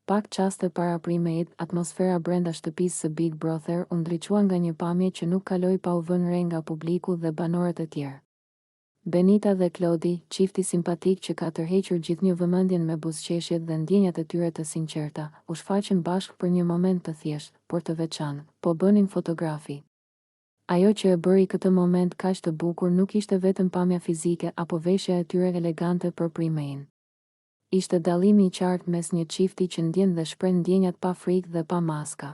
pak qaste para primejt, atmosfera brenda shtëpisë së Big Brother u ndriçua nga një pamje që nuk kaloi pa u vënë re nga publiku dhe banorët e tjerë. Benita dhe Klodi, çifti simpatik që ka tërhequr gjithnjë vëmendjen me buzëqeshjet dhe ndjenjat e tyre të sinqerta, u shfaqën bashkë për një moment të thjeshtë, por të veçantë, po bënin fotografi. Ajo që e bëri këtë moment kaq të bukur nuk ishte vetëm pamja fizike apo veshja e tyre elegante për primejin. Ishte dallimi i qartë mes një çifti që ndjen dhe shpreh ndjenjat pa frikë dhe pa maska.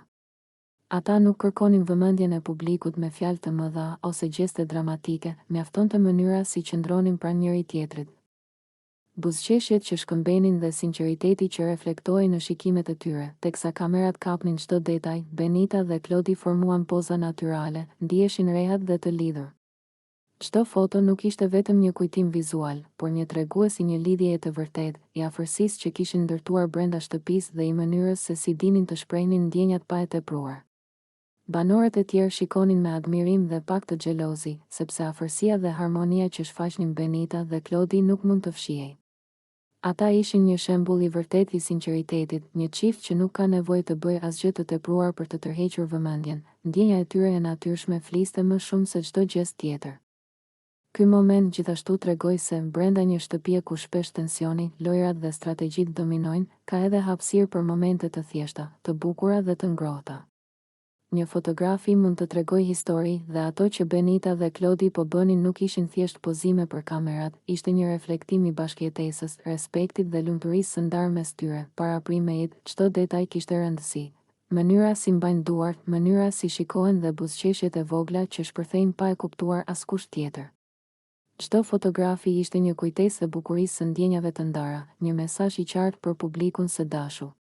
Ata nuk kërkonin vëmendjen e publikut me fjalë të mëdha ose gjeste dramatike, mjaftonte mënyra si qëndronin pranë njëri tjetrit. Buzëqeshjet që shkëmbenin dhe sinqeriteti që reflektohej në shikimet e tyre, teksa kamerat kapnin çdo detaj, Benita dhe Klodi formuan poza natyrale, ndiheshin rehat dhe të lidhur. Çdo foto nuk ishte vetëm një kujtim vizual, por një tregues i një lidhjeje të vërtetë, i afërsisë që kishin ndërtuar brenda shtëpisë dhe i mënyrës se si dinin të shprehnin ndjenjat pa e tepruar. Banorët e tjerë shikonin me admirim dhe pak të xhelozi, sepse afërsia dhe harmonia që shfaqnin Benita dhe Klodi nuk mund të fshihej. Ata ishin një shembull i vërtetë i sinqeritetit, një çift që nuk ka nevojë të bëjë asgjë të tepruar për të tërhequr vëmendjen. Ndjenja e tyre e natyrshme fliste më shumë se çdo gjest tjetër. Ky moment gjithashtu tregoi se brenda një shtëpie ku shpesh tensioni, lojrat dhe strategjitë dominojnë, ka edhe hapësirë për momente të thjeshta, të bukura dhe të ngrohta. Një fotografi mund të tregoj histori dhe ato që Benita dhe Klodi po bënin nuk ishin thjesht pozime për kamerat, ishte një reflektim i bashkëjetesës, respektit dhe lumturisë së ndarë mes tyre. Para primejit, çdo detaj kishte rëndësi. Mënyra si mbajnë duart, mënyra si shikohen dhe buzëqeshjet e vogla që shpërthejnë pa e kuptuar askush tjetër. Çdo fotografi ishte një kujtesë e bukurisë së ndjenjave të ndara, një mesazh i qartë për publikun së dashur.